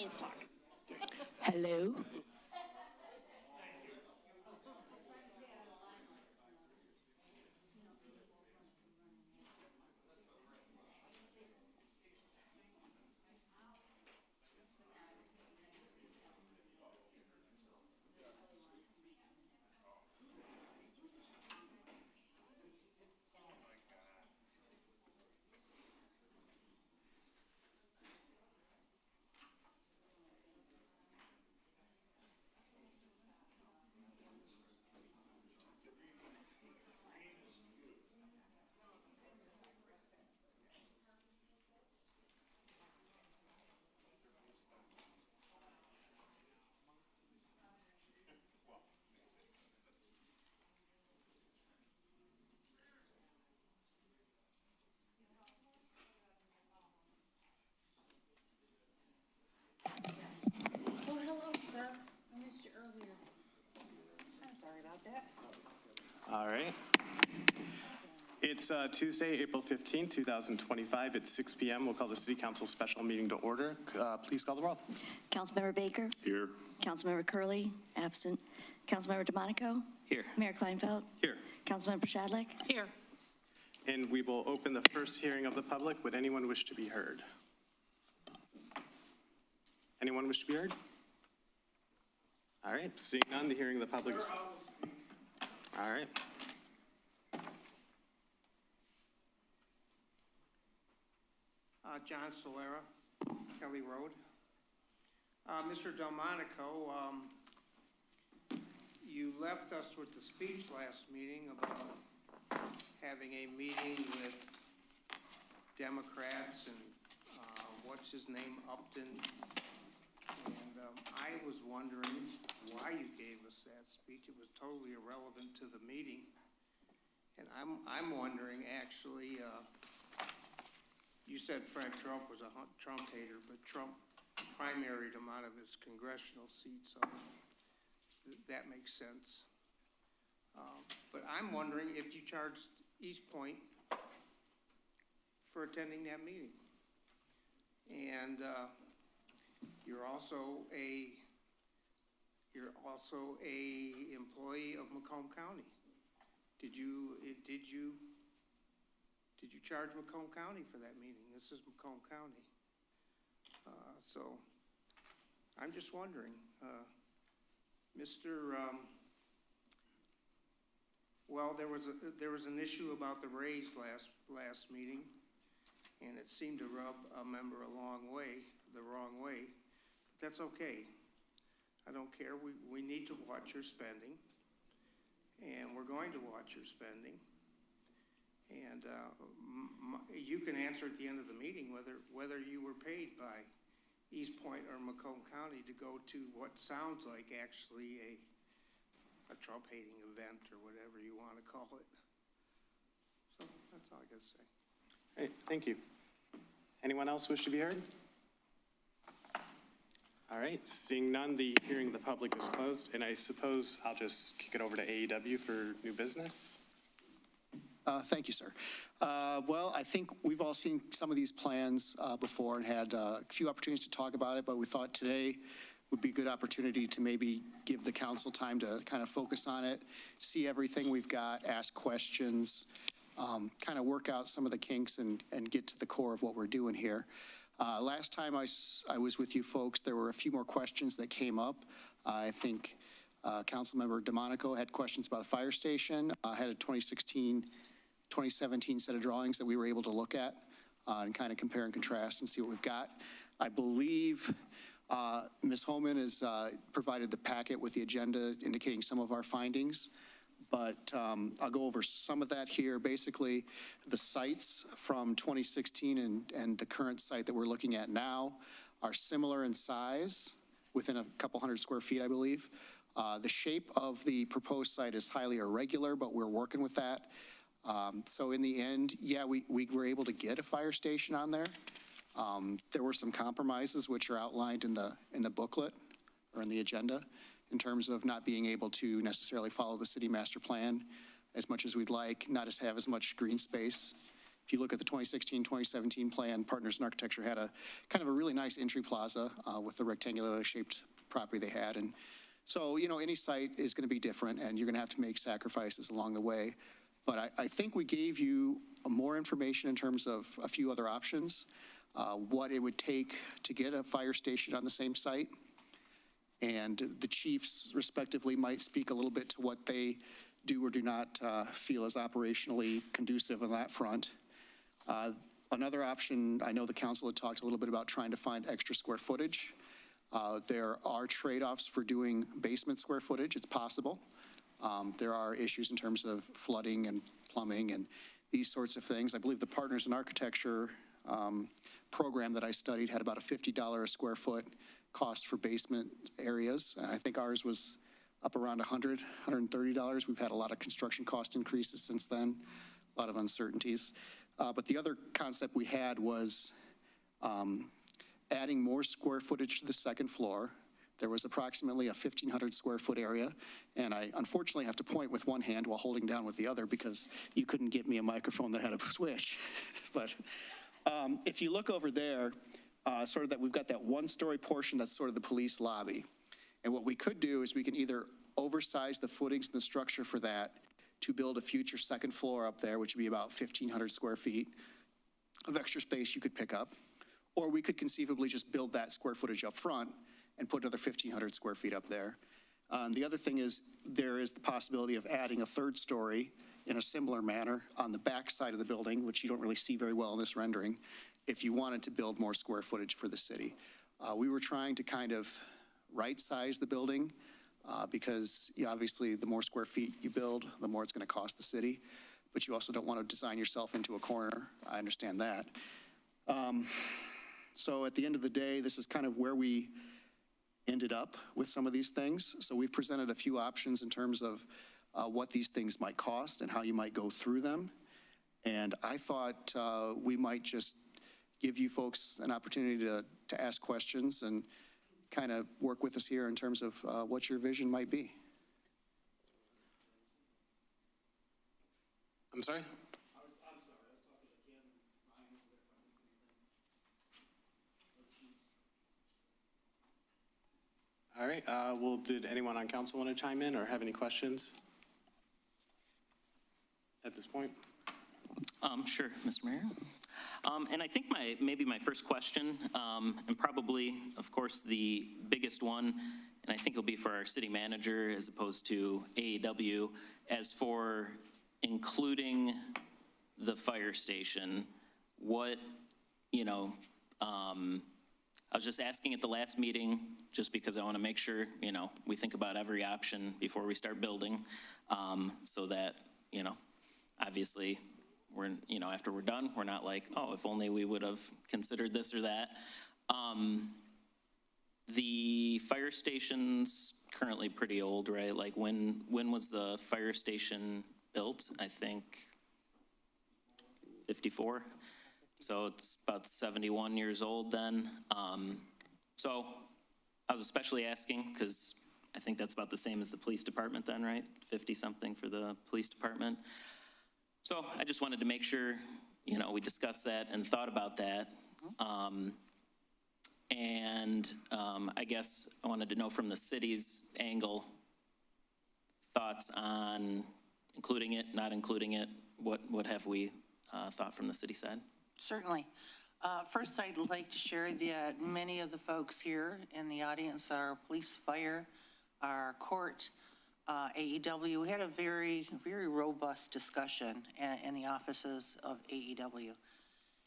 Jane's talk. Hello. Oh, hello, sir. I missed you earlier. I'm sorry about that. All right. It's Tuesday, April 15, 2025 at 6 p.m. We'll call the City Council special meeting to order. Please call the roll. Councilmember Baker? Here. Councilmember Curley? Absent. Councilmember DeMonico? Here. Mayor Kleinfeld? Here. Councilmember Shadlick? Here. And we will open the first hearing of the public. Would anyone wish to be heard? Anyone wish to be heard? All right, seeing none, the hearing of the public is... All right. John Solera, Kelly Road. Mr. Delmonico, you left us with the speech last meeting about having a meeting with Democrats and what's his name, Upton. And I was wondering why you gave us that speech. It was totally irrelevant to the meeting. And I'm wondering, actually, you said Fred Trump was a Trump hater, but Trump primaried him out of his congressional seat, so that makes sense. But I'm wondering if you charged Eastpointe for attending that meeting. And you're also a employee of Macomb County. Did you charge Macomb County for that meeting? This is Macomb County. So I'm just wondering, well, there was an issue about the raise last meeting, and it seemed to rub a member the wrong way. But that's okay. I don't care. We need to watch your spending, and we're going to watch your spending. And you can answer at the end of the meeting whether you were paid by Eastpointe or Macomb County to go to what sounds like actually a Trump-hating event or whatever you want to call it. So that's all I got to say. Great, thank you. Anyone else wish to be heard? All right, seeing none, the hearing of the public is closed, and I suppose I'll just kick it over to AEW for new business. Thank you, sir. Well, I think we've all seen some of these plans before and had a few opportunities to talk about it, but we thought today would be a good opportunity to maybe give the council time to kind of focus on it, see everything we've got, ask questions, kind of work out some of the kinks and get to the core of what we're doing here. Last time I was with you folks, there were a few more questions that came up. I think Councilmember DeMonico had questions about a fire station. I had a 2017 set of drawings that we were able to look at and kind of compare and contrast and see what we've got. I believe Ms. Holman has provided the packet with the agenda indicating some of our findings, but I'll go over some of that here. Basically, the sites from 2016 and the current site that we're looking at now are similar in size, within a couple hundred square feet, I believe. The shape of the proposed site is highly irregular, but we're working with that. So in the end, yeah, we were able to get a fire station on there. There were some compromises which are outlined in the booklet or in the agenda in terms of not being able to necessarily follow the city master plan as much as we'd like, not have as much green space If you look at the 2016, 2017 plan, Partners in Architecture had a kind of a really nice entry plaza with the rectangular shaped property they had. And so, any site is going to be different, and you're going to have to make sacrifices along the way. But I think we gave you more information in terms of a few other options, what it would take to get a fire station on the same site. And the chiefs respectively might speak a little bit to what they do or do not feel is operationally conducive on that front. Another option, I know the council had talked a little bit about trying to find extra square footage. There are trade-offs for doing basement square footage. It's possible. There are issues in terms of flooding and plumbing and these sorts of things. I believe the Partners in Architecture program that I studied had about a $50 a square foot cost for basement areas. And I think ours was up around $100, $130. We've had a lot of construction cost increases since then, a lot of uncertainties. But the other concept we had was adding more square footage to the second floor. There was approximately a 1,500 square foot area, and I unfortunately have to point with one hand while holding down with the other because you couldn't get me a microphone that had a switch. But if you look over there, sort of that we've got that one-story portion that's sort of the police lobby. And what we could do is we can either oversize the footings and the structure for that to build a future second floor up there, which would be about 1,500 square feet of extra space you could pick up. Or we could conceivably just build that square footage up front and put another 1,500 square feet up there. The other thing is there is the possibility of adding a third story in a similar manner on the back side of the building, which you don't really see very well in this rendering, if you wanted to build more square footage for the city. We were trying to kind of right-size the building because obviously the more square feet you build, the more it's going to cost the city, but you also don't want to design yourself into a corner. I understand that. So at the end of the day, this is kind of where we ended up with some of these things. So we've presented a few options in terms of what these things might cost and how you might go through them. And I thought we might just give you folks an opportunity to ask questions and kind of work with us here in terms of what your vision might be. I'm sorry? All right, well, did anyone on council want to chime in or have any questions at this point? Sure, Mr. Mayor. And I think maybe my first question, and probably, of course, the biggest one, and I think it'll be for our city manager as opposed to AEW, as for including the fire station, what, I was just asking at the last meeting, just because I want to make sure, we think about every option before we start building, so that, obviously, we're, after we're done, we're not like, oh, if only we would have considered this or that. The fire station's currently pretty old, right? Like when was the fire station built? I think 54. So it's about 71 years old then. So I was especially asking because I think that's about the same as the police department then, right? 50 something for the police department. So I just wanted to make sure, we discussed that and thought about that. I guess I wanted to know from the city's angle, thoughts on including it, not including it. What have we thought from the city side? Certainly. First, I'd like to share that many of the folks here in the audience are police, fire, our court, AEW. We had a very, very robust discussion in the offices of AEW.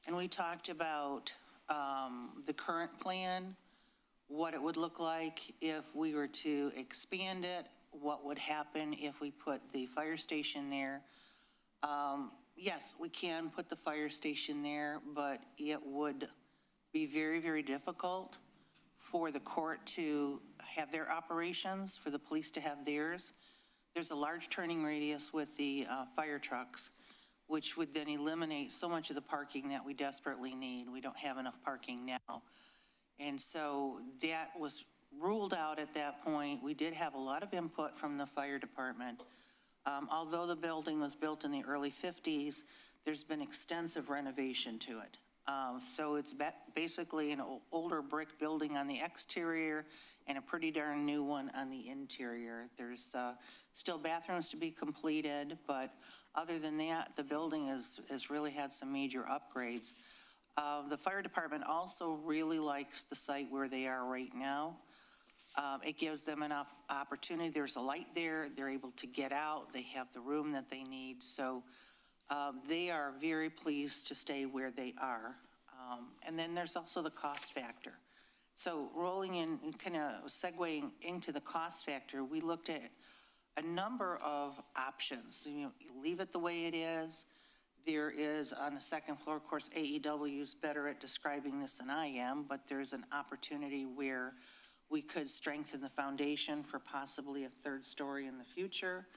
And we talked about the current plan, what it would look like if we were to expand it, what would happen if we put the fire station there. Yes, we can put the fire station there, but it would be very, very difficult for the court to have their operations, for the police to have theirs. There's a large turning radius with the fire trucks, which would then eliminate so much of the parking that we desperately need. We don't have enough parking now. And so that was ruled out at that point. We did have a lot of input from the fire department. Although the building was built in the early 50s, there's been extensive renovation to it. So it's basically an older brick building on the exterior and a pretty darn new one on the interior. There's still bathrooms to be completed, but other than that, the building has really had some major upgrades. The fire department also really likes the site where they are right now. It gives them enough opportunity. There's a light there. They're able to get out. They have the room that they need. So they are very pleased to stay where they are. And then there's also the cost factor. So rolling in, kind of segueing into the cost factor, we looked at a number of options. You leave it the way it is. There is, on the second floor, of course, AEW is better at describing this than I am, but there's an opportunity where we could strengthen the foundation for possibly a third story in the future.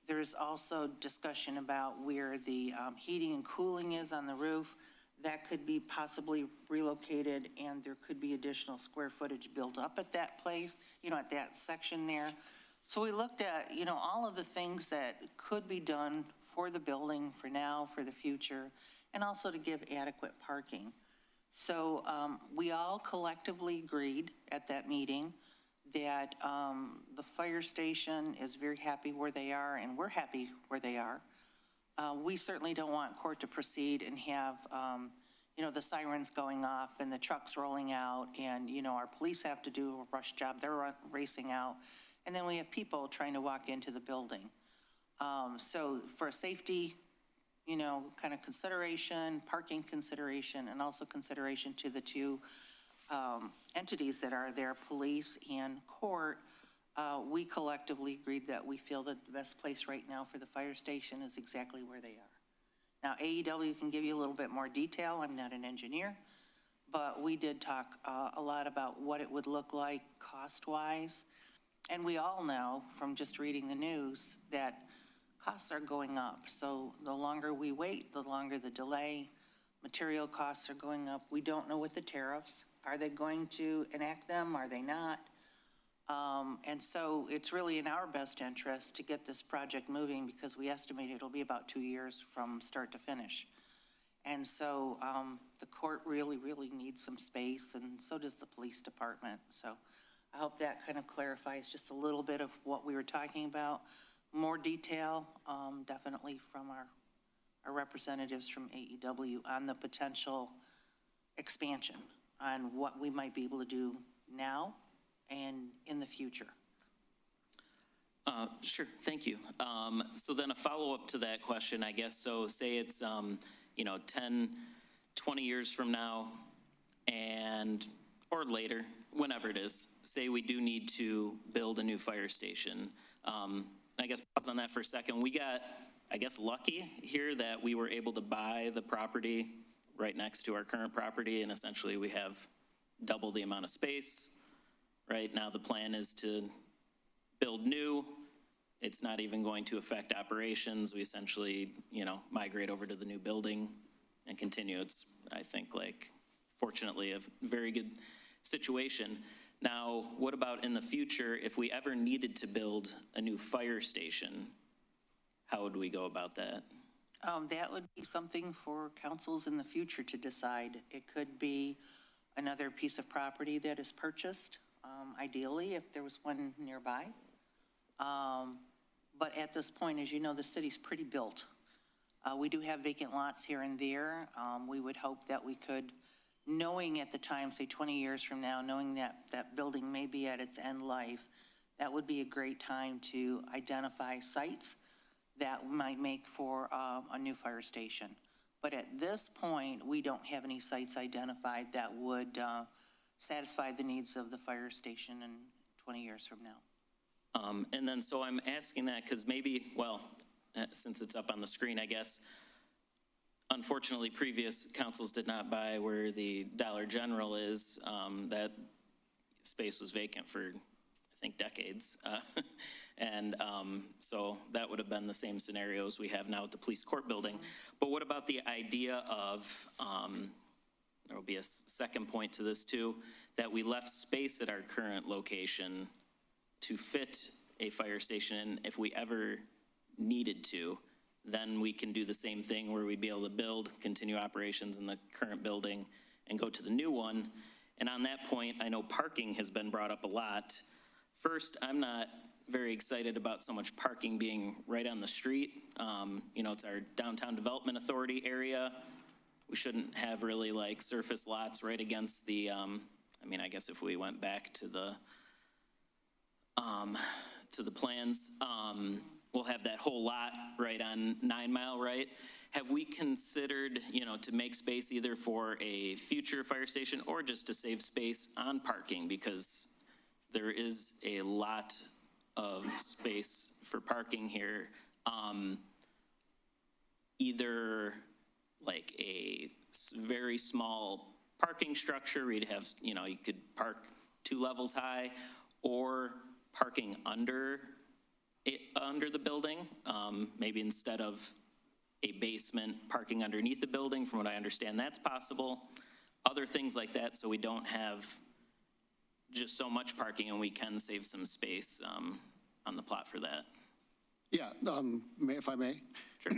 There's also discussion about where the heating and cooling is on the roof. That could be possibly relocated, and there could be additional square footage built up at that place, at that section there. So we looked at, all of the things that could be done for the building, for now, for the future, and also to give adequate parking. So we all collectively agreed at that meeting that the fire station is very happy where they are, and we're happy where they are. We certainly don't want court to proceed and have, the sirens going off and the trucks rolling out, and, our police have to do a rush job. They're racing out. And then we have people trying to walk into the building. So for a safety, kind of consideration, parking consideration, and also consideration to the two entities that are there, police and court, we collectively agreed that we feel that the best place right now for the fire station is exactly where they are. Now, AEW can give you a little bit more detail. I'm not an engineer, but we did talk a lot about what it would look like cost-wise. And we all know from just reading the news that costs are going up. So the longer we wait, the longer the delay. Material costs are going up. We don't know what the tariffs. Are they going to enact them? Are they not? And so it's really in our best interest to get this project moving because we estimate it'll be about 2 years from start to finish. And so the court really, really needs some space, and so does the police department. So I hope that kind of clarifies just a little bit of what we were talking about. More detail, definitely from our representatives from AEW on the potential expansion on what we might be able to do now and in the future. Sure, thank you. So then a follow-up to that question, I guess, so say it's, 10, 20 years from now or later, whenever it is, say we do need to build a new fire station. I guess pause on that for a second. We got, I guess, lucky here that we were able to buy the property right next to our current property, and essentially we have double the amount of space. Right now the plan is to build new. It's not even going to affect operations. We essentially, migrate over to the new building and continue. It's, I think, fortunately, a very good situation. Now, what about in the future, if we ever needed to build a new fire station, how would we go about that? That would be something for councils in the future to decide. It could be another piece of property that is purchased, ideally, if there was one nearby. But at this point, as you know, the city's pretty built. We do have vacant lots here and there. We would hope that we could, knowing at the time, say 20 years from now, knowing that that building may be at its end life, that would be a great time to identify sites that might make for a new fire station. But at this point, we don't have any sites identified that would satisfy the needs of the fire station in 20 years from now. And then, so I'm asking that because maybe, since it's up on the screen, I guess, unfortunately, previous councils did not buy where the Dollar General is. That space was vacant for, I think, decades. And so that would have been the same scenarios we have now at the police court building. But what about the idea of, there will be a second point to this too, that we left space at our current location to fit a fire station if we ever needed to, then we can do the same thing where we'd be able to build, continue operations in the current building and go to the new one. And on that point, I know parking has been brought up a lot. First, I'm not very excited about so much parking being right on the street. It's our downtown development authority area. We shouldn't have really like surface lots right against the, I guess if we went back to the plans, we'll have that whole lot right on 9 Mile, right? Have we considered, to make space either for a future fire station or just to save space on parking? Because there is a lot of space for parking here. Either like a very small parking structure where you'd have, you could park 2 levels high, or parking under the building, maybe instead of a basement, parking underneath the building. From what I understand, that's possible. Other things like that, so we don't have just so much parking and we can save some space on the plot for that. Yeah, if I may. Sure.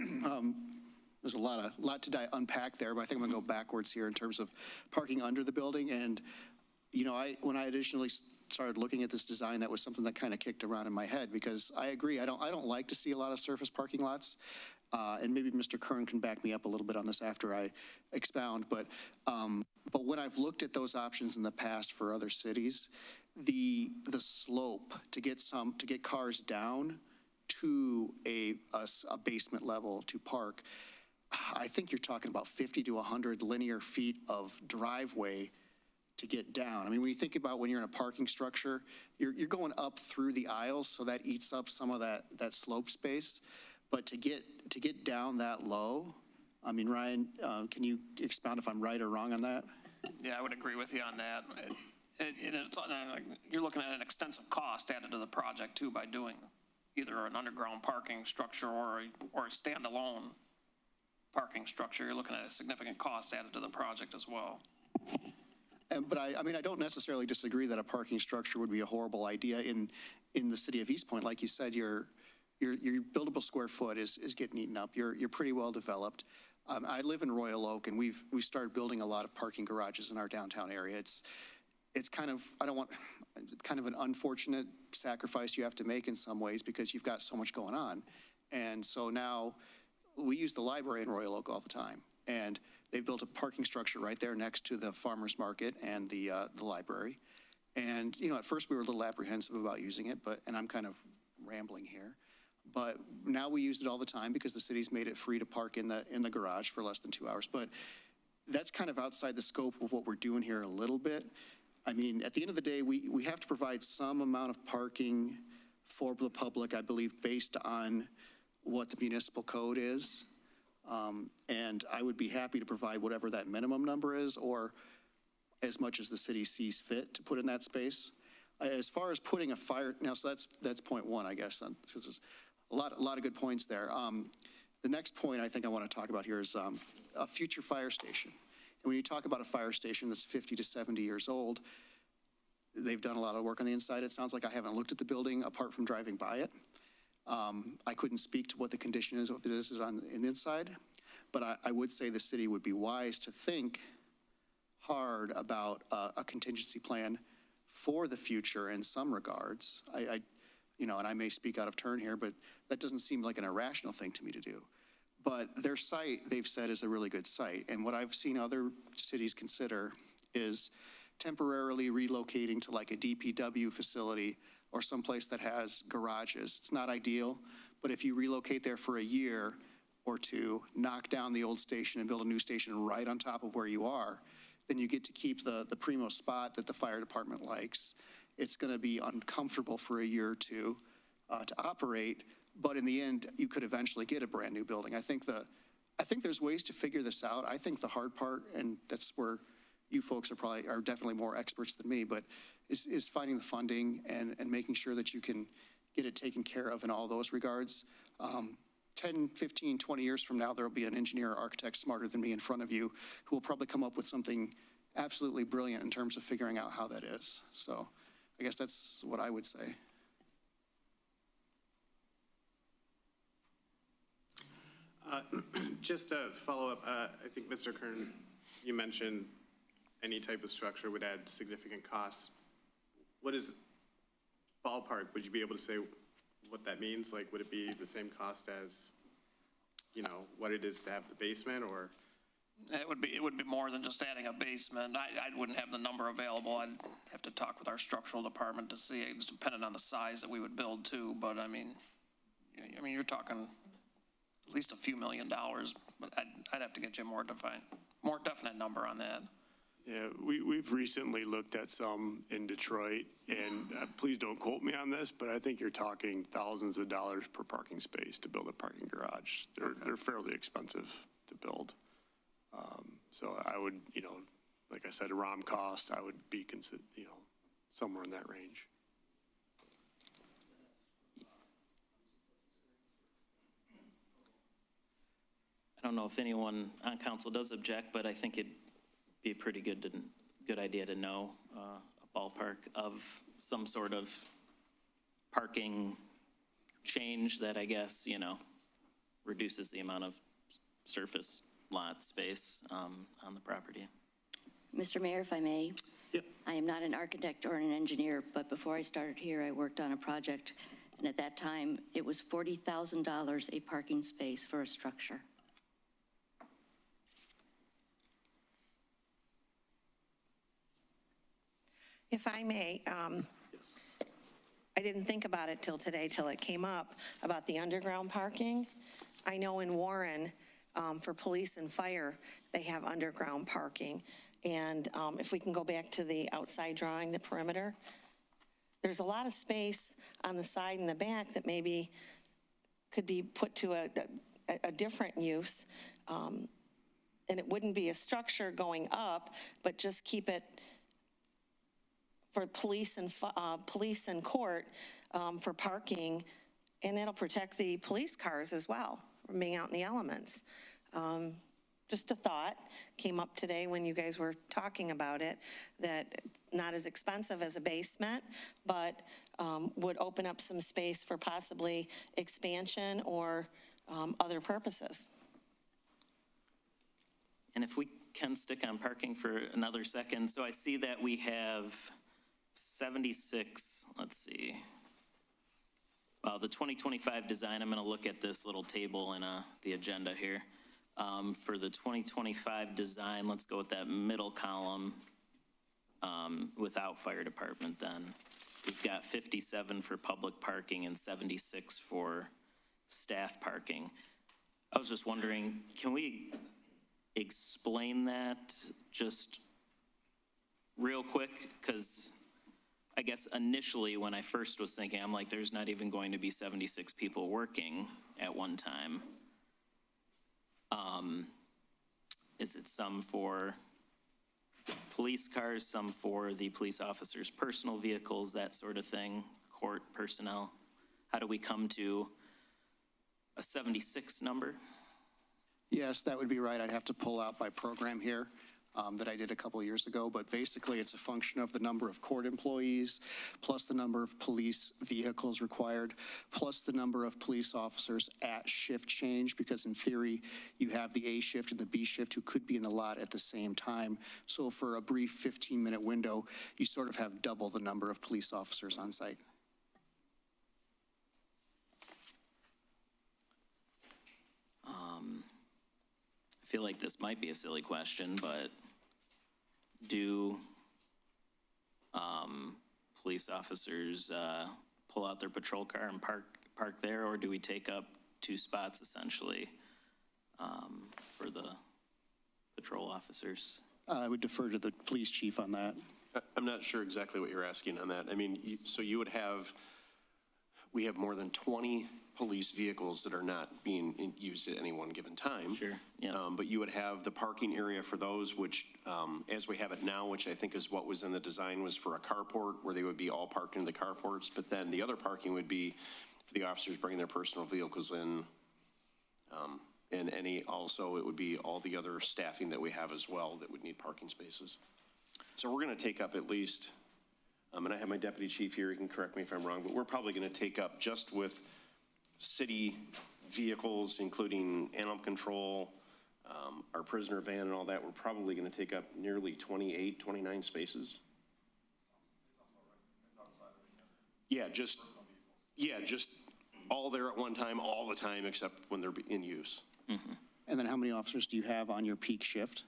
There's a lot to unpack there, but I think I'm gonna go backwards here in terms of parking under the building. And, when I initially started looking at this design, that was something that kind of kicked around in my head, because I agree, I don't like to see a lot of surface parking lots. And maybe Mr. Kern can back me up a little bit on this after I expound, but when I've looked at those options in the past for other cities, the slope to get cars down to a basement level to park, I think you're talking about 50 to 100 linear feet of driveway to get down. I mean, when you think about when you're in a parking structure, you're going up through the aisles, so that eats up some of that slope space. But to get down that low, I mean, Ryan, can you expound if I'm right or wrong on that? Yeah, I would agree with you on that. You're looking at an extensive cost added to the project too by doing either an underground parking structure or a standalone parking structure. You're looking at a significant cost added to the project as well. But I don't necessarily disagree that a parking structure would be a horrible idea in the city of Eastpointe. Like you said, your buildable square foot is getting eaten up. You're pretty well developed. I live in Royal Oak, and we started building a lot of parking garages in our downtown area. It's kind of, kind of an unfortunate sacrifice you have to make in some ways, because you've got so much going on. And so now we use the library in Royal Oak all the time, and they've built a parking structure right there next to the farmer's market and the library. And, at first we were a little apprehensive about using it, and I'm kind of rambling here, but now we use it all the time because the city's made it free to park in the garage for less than 2 hours. But that's kind of outside the scope of what we're doing here a little bit. I mean, at the end of the day, we have to provide some amount of parking for the public, I believe, based on what the municipal code is. And I would be happy to provide whatever that minimum number is, or as much as the city sees fit to put in that space. As far as putting a fire, now, so that's point one, I guess, because there's a lot of good points there. The next point I think I want to talk about here is a future fire station. And when you talk about a fire station that's 50 to 70 years old, they've done a lot of work on the inside. It sounds like I haven't looked at the building apart from driving by it. I couldn't speak to what the condition is, if it is on the inside, but I would say the city would be wise to think hard about a contingency plan for the future in some regards. And I may speak out of turn here, but that doesn't seem like an irrational thing to me to do. But their site, they've said, is a really good site. And what I've seen other cities consider is temporarily relocating to like a DPW facility or someplace that has garages. It's not ideal, but if you relocate there for a year or two, knock down the old station and build a new station right on top of where you are, then you get to keep the primo spot that the fire department likes. It's gonna be uncomfortable for a year or two to operate, but in the end, you could eventually get a brand new building. I think there's ways to figure this out. I think the hard part, and that's where you folks are definitely more experts than me, but is finding the funding and making sure that you can get it taken care of in all those regards. 10, 15, 20 years from now, there'll be an engineer or architect smarter than me in front of you who will probably come up with something absolutely brilliant in terms of figuring out how that is. So I guess that's what I would say. Just to follow up, I think, Mr. Kern, you mentioned any type of structure would add significant costs. What is ballpark? Would you be able to say what that means? Like, would it be the same cost as, what it is to have the basement, or? It would be more than just adding a basement. I wouldn't have the number available. I'd have to talk with our structural department to see. It's dependent on the size that we would build too, but I mean, you're talking at least a few $1 million, but I'd have to get you a more definite number on that. Yeah, we've recently looked at some in Detroit, and please don't quote me on this, but I think you're talking thousands of dollars per parking space to build a parking garage. They're fairly expensive to build. So I would, like I said, a ROM cost, I would be somewhere in that range. I don't know if anyone on council does object, but I think it'd be a pretty good idea to know a ballpark of some sort of parking change that I guess, reduces the amount of surface lot space on the property. Mr. Mayor, if I may? Yep. I am not an architect or an engineer, but before I started here, I worked on a project, and at that time, it was $40,000 a parking space for a structure. If I may, I didn't think about it till today, till it came up, about the underground parking. I know in Warren, for police and fire, they have underground parking. And if we can go back to the outside drawing, the perimeter, there's a lot of space on the side and the back that maybe could be put to a different use. And it wouldn't be a structure going up, but just keep it for police and court for parking, and that'll protect the police cars as well from being out in the elements. Just a thought came up today when you guys were talking about it, that not as expensive as a basement, but would open up some space for possibly expansion or other purposes. And if we can stick on parking for another second, so I see that we have 76, let's see. Well, the 2025 design, I'm going to look at this little table in the agenda here. For the 2025 design, let's go with that middle column without fire department then. We've got 57 for public parking and 76 for staff parking. I was just wondering, can we explain that just real quick? Because I guess initially when I first was thinking, I'm like, there's not even going to be 76 people working at one time. Is it some for police cars, some for the police officers' personal vehicles, that sort of thing, court personnel? How do we come to a 76 number? Yes, that would be right. I'd have to pull out my program here that I did a couple of years ago, but basically it's a function of the number of court employees, plus the number of police vehicles required, plus the number of police officers at shift change, because in theory, you have the A shift and the B shift who could be in the lot at the same time. So for a brief 15-minute window, you sort of have double the number of police officers on site. I feel like this might be a silly question, but do police officers pull out their patrol car and park there, or do we take up 2 spots essentially for the patrol officers? I would defer to the police chief on that. I'm not sure exactly what you're asking on that. I mean, so you would have, we have more than 20 police vehicles that are not being used at any one given time. Sure, yeah. But you would have the parking area for those, which, as we have it now, which I think is what was in the design, was for a carport, where they would be all parked in the carports. But then the other parking would be for the officers bringing their personal vehicles in. And also it would be all the other staffing that we have as well that would need parking spaces. So we're going to take up at least, and I have my deputy chief here, he can correct me if I'm wrong, but we're probably going to take up, just with city vehicles, including animal control, our prisoner van and all that, we're probably going to take up nearly 28, 29 spaces. Yeah, just all there at one time, all the time, except when they're in use. And then how many officers do you have on your peak shift?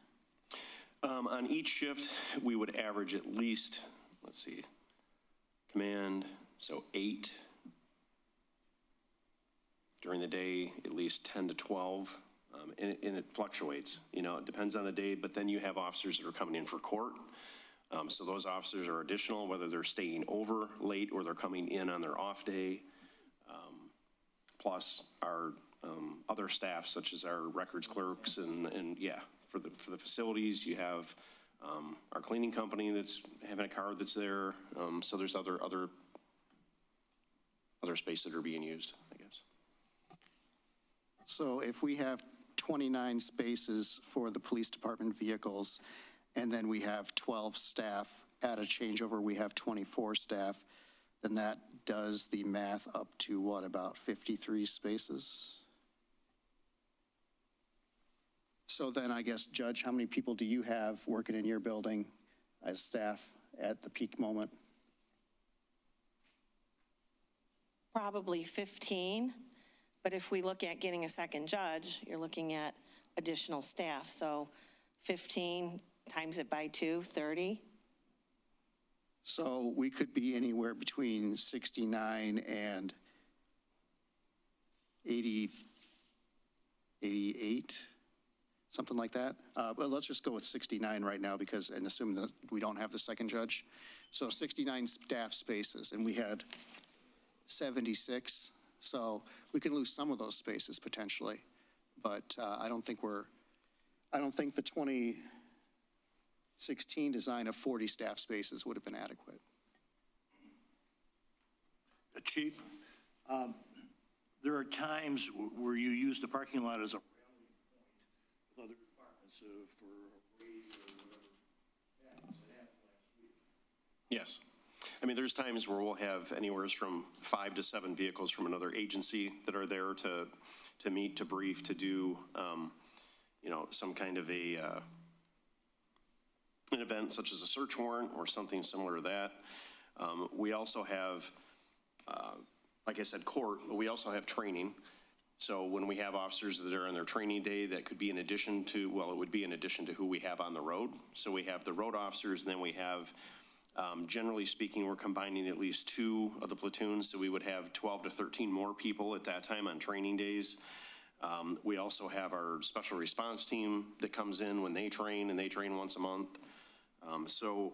On each shift, we would average at least, let's see, command, so 8. During the day, at least 10 to 12, and it fluctuates. You know, it depends on the day, but then you have officers that are coming in for court. So those officers are additional, whether they're staying over late or they're coming in on their off day. Plus our other staff, such as our records clerks and yeah, for the facilities, you have our cleaning company that's having a car that's there. So there's other spaces that are being used, I guess. So if we have 29 spaces for the police department vehicles, and then we have 12 staff at a changeover, we have 24 staff, then that does the math up to what, about 53 spaces? So then I guess, Judge, how many people do you have working in your building as staff at the peak moment? Probably 15, but if we look at getting a second judge, you're looking at additional staff. So 15 times it by 2, 30. So we could be anywhere between 69 and 80, 88, something like that. But let's just go with 69 right now because, and assume that we don't have the second judge. So 69 staff spaces, and we had 76. So we can lose some of those spaces potentially, but I don't think the 2016 design of 40 staff spaces would have been adequate. Chief, there are times where you use the parking lot as a rally point with other departments for a raise or whatever. Yeah, that happened last week. Yes. I mean, there's times where we'll have anywhere from 5 to 7 vehicles from another agency that are there to meet, to brief, to do, you know, some kind of an event such as a search warrant or something similar to that. We also have, like I said, court, but we also have training. So when we have officers that are on their training day, that could be in addition to, well, it would be in addition to who we have on the road. So we have the road officers, and then we have, generally speaking, we're combining at least 2 of the platoons, so we would have 12 to 13 more people at that time on training days. We also have our special response team that comes in when they train, and they train once a month. So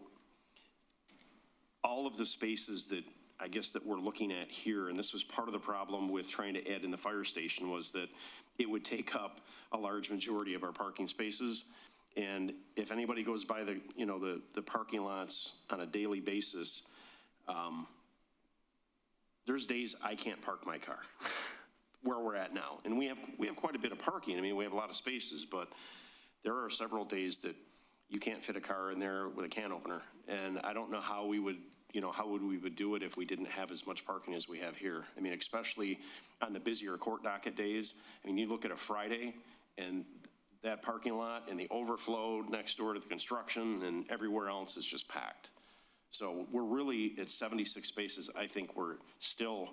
all of the spaces that I guess that we're looking at here, and this was part of the problem with trying to add in the fire station, was that it would take up a large majority of our parking spaces. And if anybody goes by the, you know, the parking lots on a daily basis, there's days I can't park my car where we're at now. And we have quite a bit of parking. I mean, we have a lot of spaces, but there are several days that you can't fit a car in there with a can opener. And I don't know how we would, you know, how we would do it if we didn't have as much parking as we have here. I mean, especially on the busier court docket days. I mean, you look at a Friday and that parking lot and the overflow next door to the construction and everywhere else is just packed. So we're really at 76 spaces. I think we're still,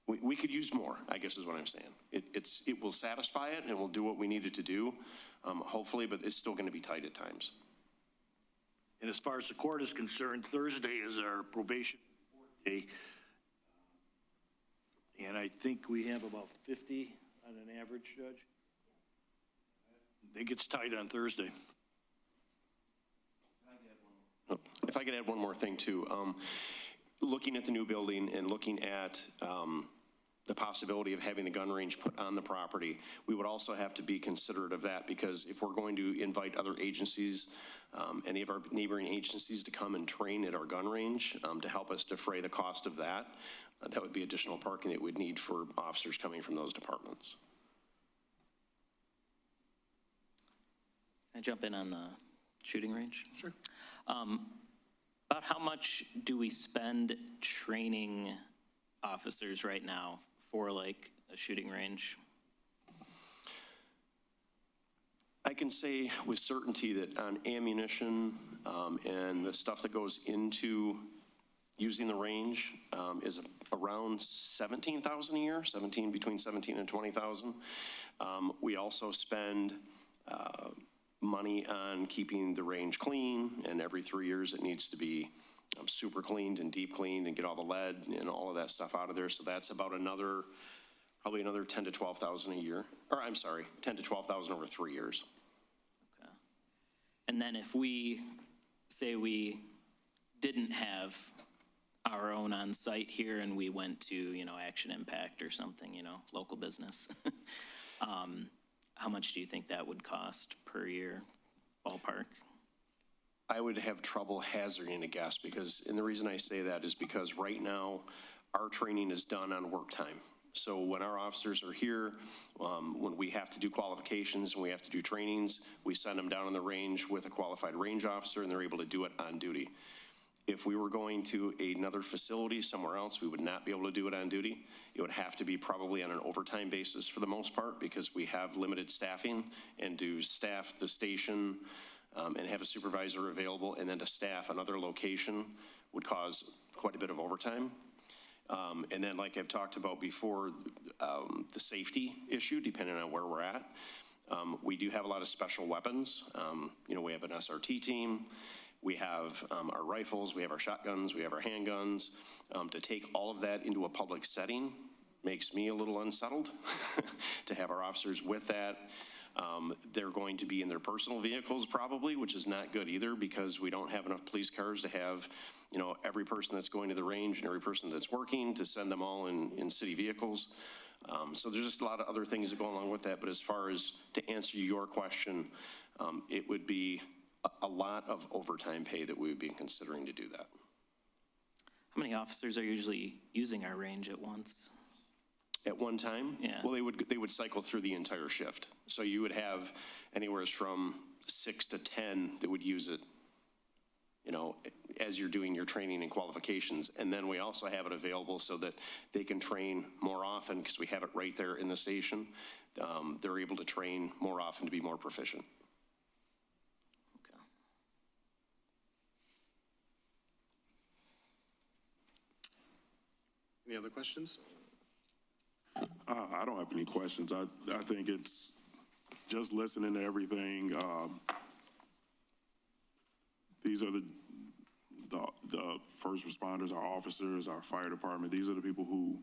we could use more, I guess is what I'm saying. It will satisfy it and we'll do what we needed to do, hopefully, but it's still going to be tight at times. And as far as the court is concerned, Thursday is our probation day. And I think we have about 50 on an average, Judge. It gets tight on Thursday. If I could add one more thing too, looking at the new building and looking at the possibility of having the gun range put on the property, we would also have to be considerate of that, because if we're going to invite other agencies, any of our neighboring agencies to come and train at our gun range to help us defray the cost of that, that would be additional parking that we'd need for officers coming from those departments. Can I jump in on the shooting range? Sure. About how much do we spend training officers right now for like a shooting range? I can say with certainty that on ammunition and the stuff that goes into using the range is around $17,000 a year, between 17 and 20,000. We also spend money on keeping the range clean, and every 3 years it needs to be super cleaned and deep cleaned and get all the lead and all of that stuff out of there. So that's about probably another 10 to 12,000 a year, or I'm sorry, 10 to 12,000 over 3 years. Okay. And then if we say we didn't have our own on site here and we went to, Action Impact or something, local business, how much do you think that would cost per year, ballpark? I would have trouble hazarding a guess and the reason I say that is because right now our training is done on work time. So when our officers are here, when we have to do qualifications and we have to do trainings, we send them down on the range with a qualified range officer and they're able to do it on duty. If we were going to another facility somewhere else, we would not be able to do it on duty. It would have to be probably on an overtime basis for the most part because we have limited staffing, and to staff the station and have a supervisor available and then to staff another location would cause quite a bit of overtime. And then like I've talked about before, the safety issue, depending on where we're at. We do have a lot of special weapons. We have an SRT team. We have our rifles, we have our shotguns, we have our handguns. To take all of that into a public setting makes me a little unsettled to have our officers with that. They're going to be in their personal vehicles probably, which is not good either because we don't have enough police cars to have, every person that's going to the range and every person that's working to send them all in city vehicles. So there's just a lot of other things that go along with that. But as far as to answer your question, it would be a lot of overtime pay that we would be considering to do that. How many officers are usually using our range at once? At one time? Yeah. Well, they would cycle through the entire shift. So you would have anywhere from 6 to 10 that would use it, as you're doing your training and qualifications. And then we also have it available so that they can train more often because we have it right there in the station. They're able to train more often to be more proficient. Okay. Any other questions? I don't have any questions. I think it's just listening to everything. These are the first responders, our officers, our fire department. These are the people who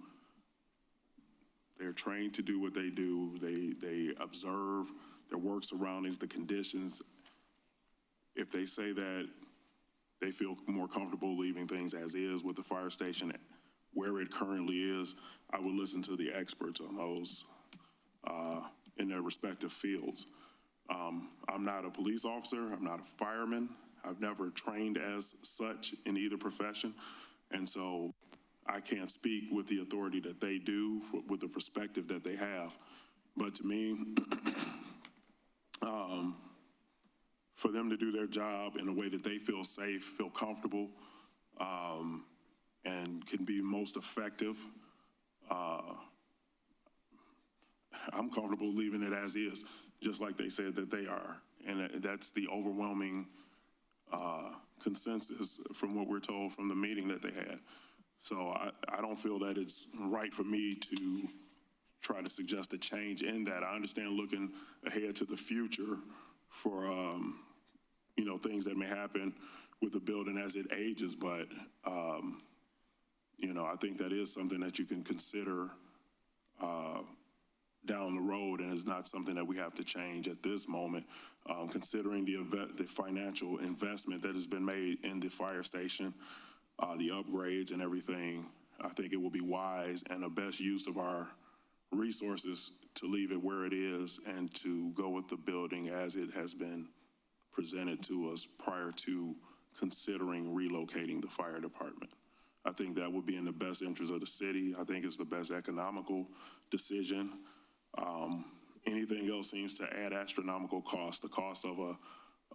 they're trained to do what they do. They observe their work surroundings, the conditions. If they say that they feel more comfortable leaving things as is with the fire station where it currently is, I would listen to the experts on those in their respective fields. I'm not a police officer. I'm not a fireman. I've never trained as such in either profession. And so I can't speak with the authority that they do with the perspective that they have. But to me, for them to do their job in a way that they feel safe, feel comfortable, and can be most effective, I'm comfortable leaving it as is, just like they said that they are. And that's the overwhelming consensus from what we're told from the meeting that they had. So I don't feel that it's right for me to try to suggest a change in that. I understand looking ahead to the future for, things that may happen with the building as it ages, but, I think that is something that you can consider down the road, and it's not something that we have to change at this moment. Considering the financial investment that has been made in the fire station, the upgrades and everything, I think it will be wise and the best use of our resources to leave it where it is and to go with the building as it has been presented to us prior to considering relocating the fire department. I think that would be in the best interest of the city. I think it's the best economical decision. Anything else seems to add astronomical cost. The cost of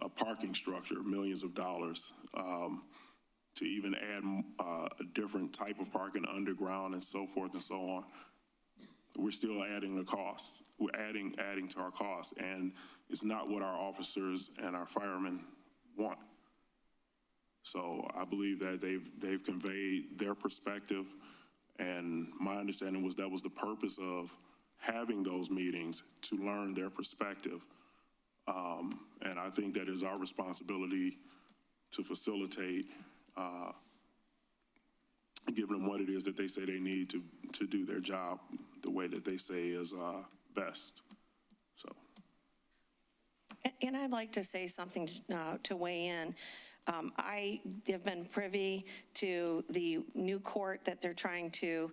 a parking structure, millions of dollars. To even add a different type of parking underground and so forth and so on. we're still adding the costs. We're adding to our costs, and it's not what our officers and our firemen want. So I believe that they've conveyed their perspective, and my understanding was that was the purpose of having those meetings, to learn their perspective. And I think that is our responsibility to facilitate, give them what it is that they say they need to do their job the way that they say is best. So. And I'd like to say something to weigh in. I have been privy to the new court that they're trying to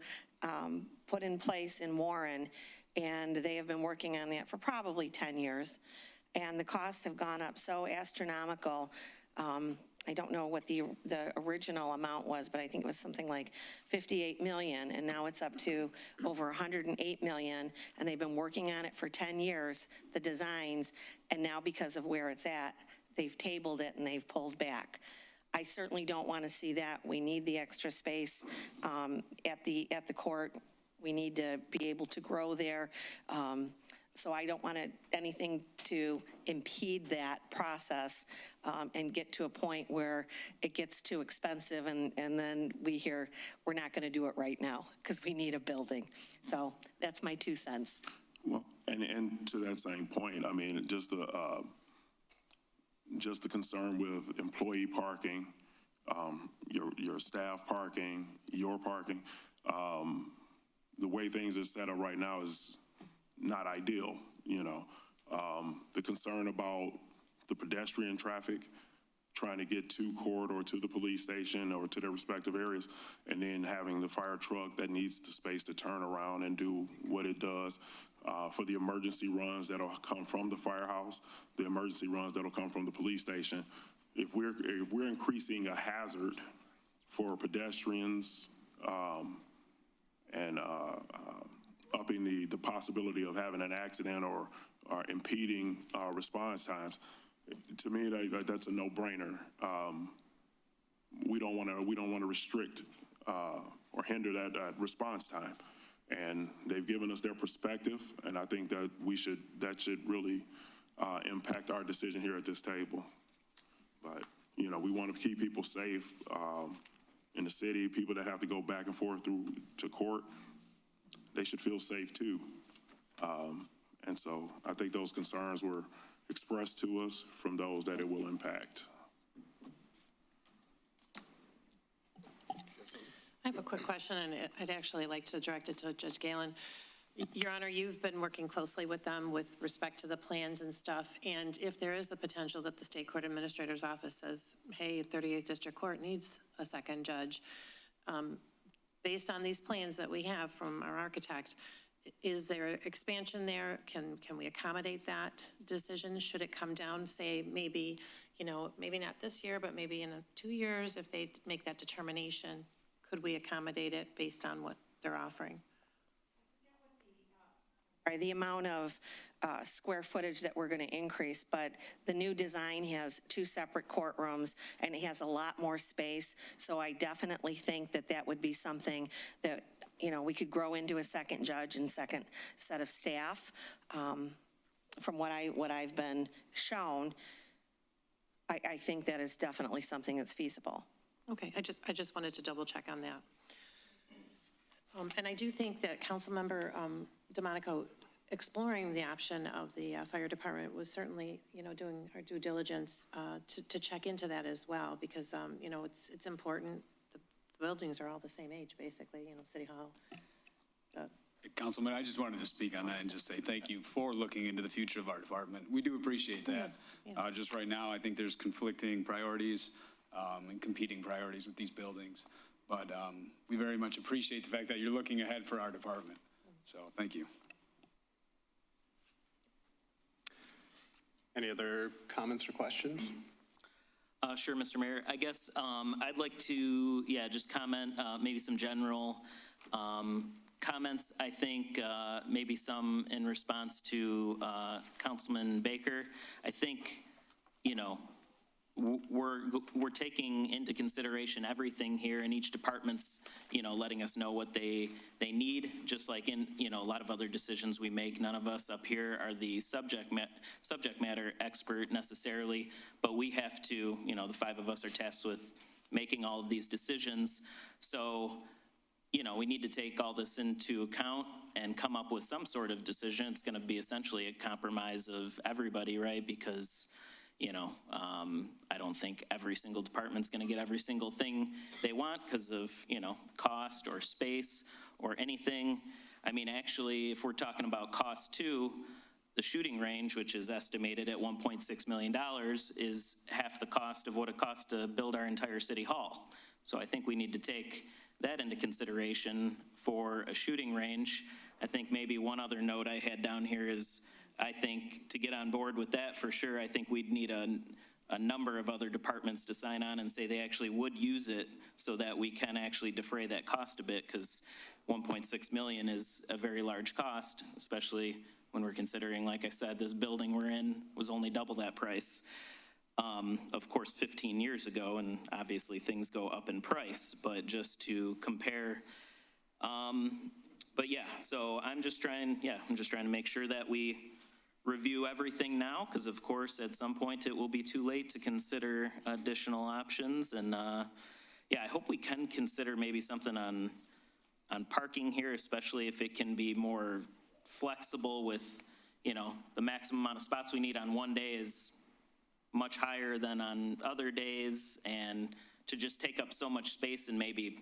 put in place in Warren, and they have been working on that for probably 10 years. And the costs have gone up so astronomical. I don't know what the original amount was, but I think it was something like 58 million, and now it's up to over 108 million, and they've been working on it for 10 years, the designs, and now because of where it's at, they've tabled it and they've pulled back. I certainly don't want to see that. We need the extra space at the court. We need to be able to grow there. So I don't want anything to impede that process and get to a point where it gets too expensive and then we hear we're not going to do it right now because we need a building. So that's my 2 cents. Well, and to that same point, I mean, just the concern with employee parking, your staff parking, your parking, the way things are set up right now is not ideal, you know. The concern about the pedestrian traffic trying to get to court or to the police station or to their respective areas, and then having the fire truck that needs the space to turn around and do what it does for the emergency runs that'll come from the firehouse, the emergency runs that'll come from the police station. If we're increasing a hazard for pedestrians and upping the possibility of having an accident or impeding response times, to me, that's a no-brainer. We don't want to restrict or hinder that response time, and they've given us their perspective, and I think that that should really impact our decision here at this table. But you know, we want to keep people safe in the city. People that have to go back and forth to court, they should feel safe too. And so I think those concerns were expressed to us from those that it will impact. I have a quick question, and I'd actually like to direct it to Judge Galen. Your Honor, you've been working closely with them with respect to the plans and stuff, and if there is the potential that the State Court Administrator's Office says, hey, 38th District Court needs a second judge, based on these plans that we have from our architect, is there expansion there? Can we accommodate that decision? Should it come down, say, maybe, you know, maybe not this year, but maybe in 2 years, if they make that determination, could we accommodate it based on what they're offering? The amount of square footage that we're going to increase, but the new design has 2 separate courtrooms and it has a lot more space. So I definitely think that that would be something that, you know, we could grow into a second judge and second set of staff. From what I've been shown, I think that is definitely something that's feasible. Okay, I just wanted to double check on that. And I do think that Councilmember DeMonico exploring the option of the fire department was certainly, you know, doing our due diligence to check into that as well, because, you know, it's important. The buildings are all the same age, basically, you know, City Hall. Councilman, I just wanted to speak on that and just say thank you for looking into the future of our department. We do appreciate that. Yeah. Just right now, I think there's conflicting priorities and competing priorities with these buildings. But we very much appreciate the fact that you're looking ahead for our department. So thank you. Any other comments or questions? Sure, Mr. Mayor. I guess I'd like to, just comment, maybe some general comments. I think maybe some in response to Councilman Baker. I think, you know, we're taking into consideration everything here, and each department's, letting us know what they need, just like in, a lot of other decisions we make. None of us up here are the subject matter expert necessarily, but we have to, the five of us are tasked with making all of these decisions. So, we need to take all this into account and come up with some sort of decision. It's going to be essentially a compromise of everybody, right? Because I don't think every single department's going to get every single thing they want because of, cost or space or anything. I mean, actually, if we're talking about cost too, the shooting range, which is estimated at $1.6 million, is half the cost of what it costs to build our entire city hall. So I think we need to take that into consideration for a shooting range. I think maybe one other note I had down here is, I think to get on board with that for sure, I think we'd need a number of other departments to sign on and say they actually would use it so that we can actually defray that cost a bit, because 1.6 million is a very large cost, especially when we're considering, like I said, this building we're in was only double that price. Of course, 15 years ago, and obviously things go up in price, but just to compare. But yeah, so I'm just trying to make sure that we review everything now, because of course, at some point it will be too late to consider additional options. And yeah, I hope we can consider maybe something on parking here, especially if it can be more flexible with, the maximum amount of spots we need on one day is much higher than on other days, and to just take up so much space in maybe,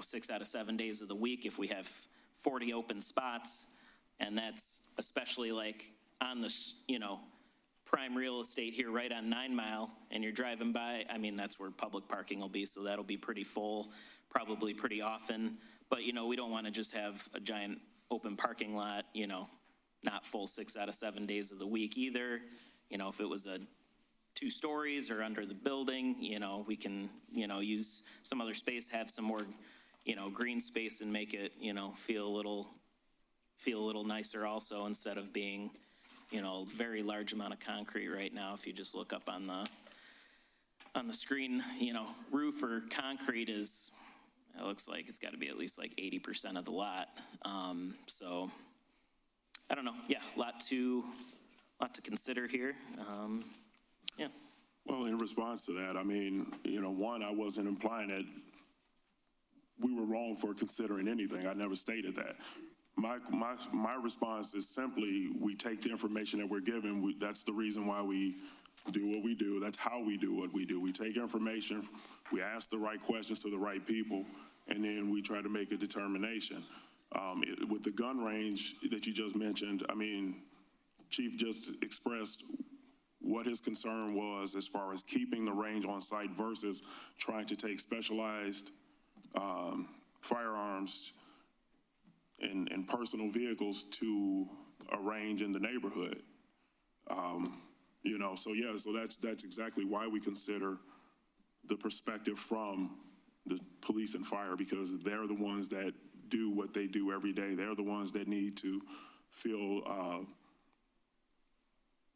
6 out of 7 days of the week if we have 40 open spots, and that's especially like on the, prime real estate here right on 9 Mile, and you're driving by, I mean, that's where public parking will be, so that'll be pretty full, probably pretty often. But, we don't want to just have a giant open parking lot, not full 6 out of 7 days of the week either. If it was a 2 stories or under the building, we can, use some other space, have some more, green space and make it, feel a little nicer also, instead of being, a very large amount of concrete right now. If you just look up on the screen, roof or concrete is, it looks like it's got to be at least like 80% of the lot. So I don't know. Yeah, lot to consider here. Yeah. Well, in response to that, I mean, one, I wasn't implying that we were wrong for considering anything. I never stated that. My response is simply, we take the information that we're given. That's the reason why we do what we do. That's how we do what we do. We take information, we ask the right questions to the right people, and then we try to make a determination. With the gun range that you just mentioned, I mean, Chief just expressed what his concern was as far as keeping the range on site versus trying to take specialized firearms and personal vehicles to a range in the neighborhood. So yeah, so that's exactly why we consider the perspective from the police and fire, because they're the ones that do what they do every day. They're the ones that need to feel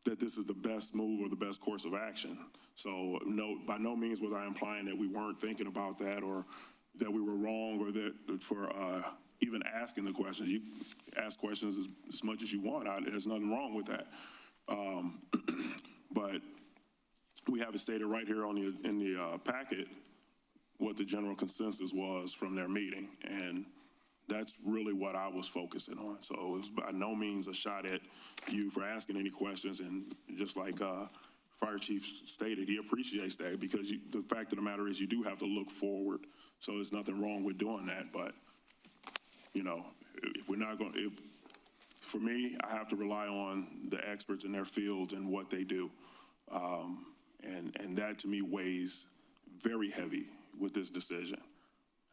that this is the best move or the best course of action. So no, by no means was I implying that we weren't thinking about that, or that we were wrong, or that for even asking the questions. You ask questions as much as you want. There's nothing wrong with that. But we have it stated right here in the packet what the general consensus was from their meeting, and that's really what I was focusing on. So it was by no means a shot at you for asking any questions, and just like Fire Chief stated, he appreciates that, because the fact of the matter is you do have to look forward. So there's nothing wrong with doing that, but if we're not going to, for me, I have to rely on the experts in their fields and what they do. And that to me weighs very heavy with this decision.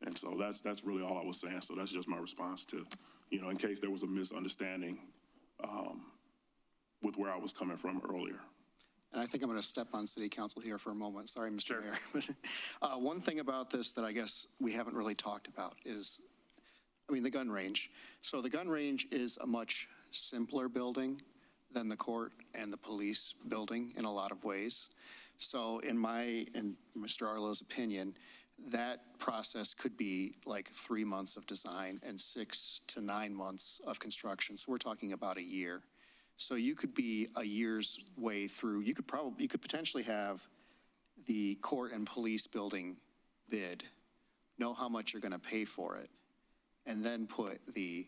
And so that's really all I was saying. So that's just my response to, in case there was a misunderstanding with where I was coming from earlier. And I think I'm going to step on city council here for a moment. Sorry, Mr. Mayor. One thing about this that I guess we haven't really talked about is, the gun range. So the gun range is a much simpler building than the court and the police building in a lot of ways. So in Mr. Arlo's opinion, that process could be like 3 months of design and 6 to 9 months of construction. So we're talking about a year. So you could be a year's way through. You could potentially have the court and police building bid, know how much you're going to pay for it, and then put the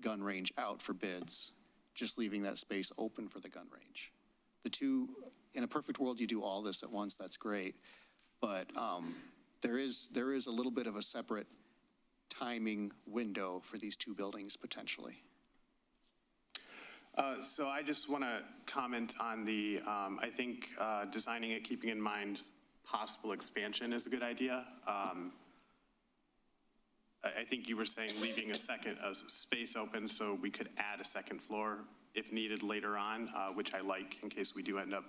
gun range out for bids, just leaving that space open for the gun range. The two, in a perfect world, you do all this at once, that's great. But there is a little bit of a separate timing window for these two buildings potentially. So I just want to comment on the, I think designing it, keeping in mind possible expansion is a good idea. I think you were saying leaving a space open so we could add a second floor if needed later on, which I like in case we do end up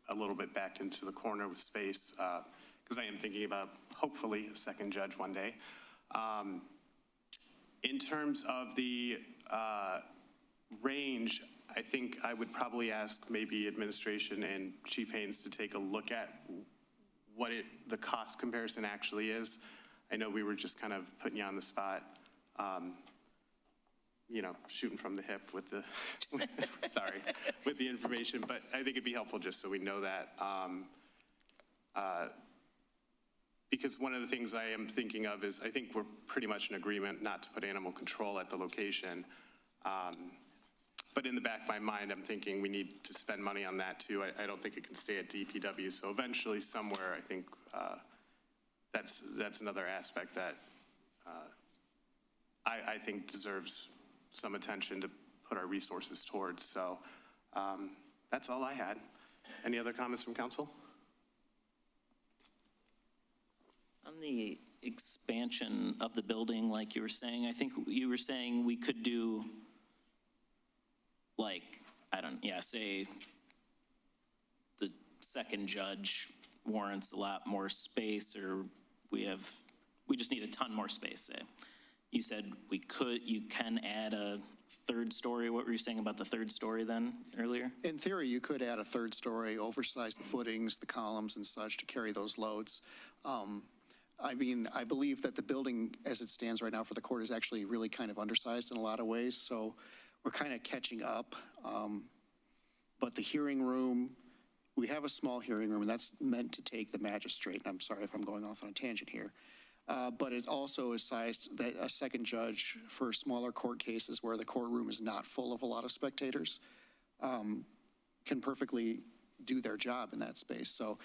a little bit backed into the corner with space, because I am thinking about hopefully a second judge one day. In terms of the range, I think I would probably ask maybe administration and Chief Haynes to take a look at what the cost comparison actually is. I know we were just kind of putting you on the spot, shooting from the hip with the, with the information, but I think it'd be helpful just so we know that. Because one of the things I am thinking of is I think we're pretty much in agreement not to put animal control at the location. But in the back of my mind, I'm thinking we need to spend money on that too. I don't think it can stay at DPW. So eventually somewhere, I think that's another aspect that I think deserves some attention to put our resources towards. So that's all I had. Any other comments from council? On the expansion of the building, like you were saying, I think you were saying we could do, like, say the second judge warrants a lot more space, or we just need a ton more space, say. You said you can add a third story. What were you saying about the third story then earlier? In theory, you could add a third story, oversize the footings, the columns and such to carry those loads. I believe that the building as it stands right now for the court is actually really kind of undersized in a lot of ways. So we're kind of catching up. But the hearing room, we have a small hearing room, and that's meant to take the magistrate. And I'm sorry if I'm going off on a tangent here. But it also is sized that a second judge for smaller court cases where the courtroom is not full of a lot of spectators can perfectly do their job in that space. So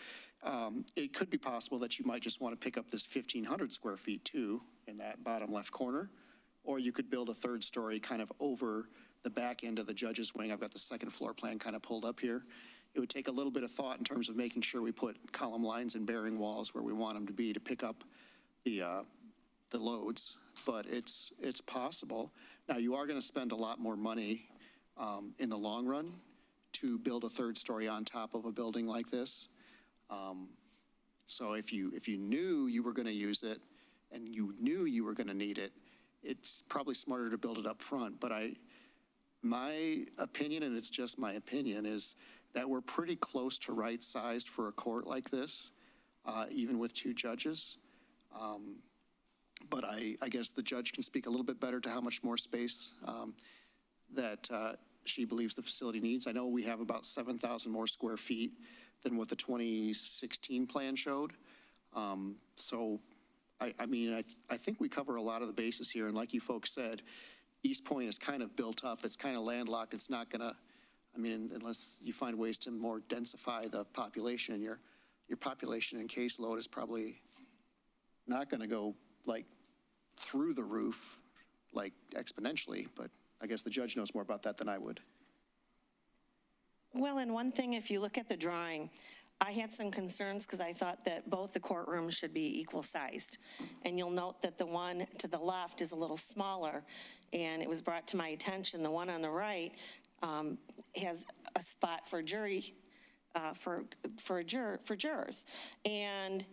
it could be possible that you might just want to pick up this 1,500 square feet too in that bottom left corner, or you could build a third story kind of over the back end of the judge's wing. I've got the second floor plan kind of pulled up here. It would take a little bit of thought in terms of making sure we put column lines and bearing walls where we want them to be to pick up the loads, but it's possible. Now, you are going to spend a lot more money in the long run to build a third story on top of a building like this. So if you knew you were going to use it and you knew you were going to need it, it's probably smarter to build it up front. But my opinion, and it's just my opinion, is that we're pretty close to right-sized for a court like this, even with two judges. But I guess the judge can speak a little bit better to how much more space that she believes the facility needs. I know we have about 7,000 more square feet than what the 2016 plan showed. So, I think we cover a lot of the bases here. And like you folks said, Eastpointe is kind of built up. It's kind of landlocked. It's not going to, unless you find ways to more densify the population, your population and caseload is probably not going to go like through the roof, like exponentially, but I guess the judge knows more about that than I would. Well, and one thing, if you look at the drawing, I had some concerns because I thought that both the courtrooms should be equal sized. And you'll note that the one to the left is a little smaller, and it was brought to my attention, the one on the right has a spot for jury, for jurors. And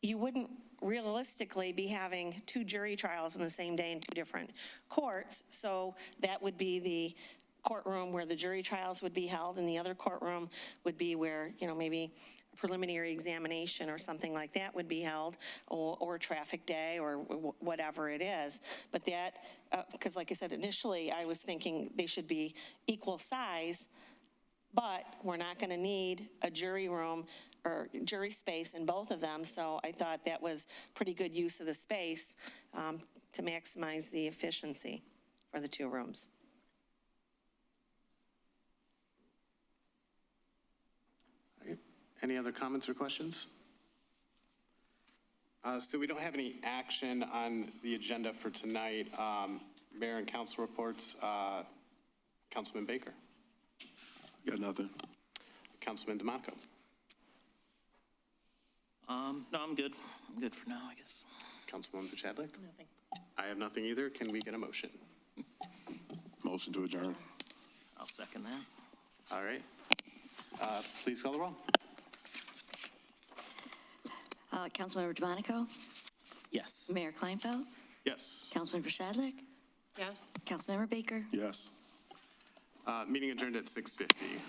you wouldn't realistically be having two jury trials in the same day in two different courts. So that would be the courtroom where the jury trials would be held, and the other courtroom would be where, maybe preliminary examination or something like that would be held, or traffic day, or whatever it is. But that, because like I said, initially, I was thinking they should be equal size, but we're not going to need a jury room or jury space in both of them, so I thought that was pretty good use of the space to maximize the efficiency for the two rooms. Any other comments or questions? So we don't have any action on the agenda for tonight. Mayor and council reports. Councilman Baker. Got nothing. Councilman DeMonico. No, I'm good. I'm good for now, I guess. Councilwoman Chadwick. Nothing. I have nothing either. Can we get a motion? Motion to adjourn. I'll second that. All right. Please call the roll. Councilmember DeMonico, Yes. Mayor Kleinfeld, Yes. Councilmember Shadlick, Yes? Councilmember Baker. Yes. Meeting adjourned at 6:50.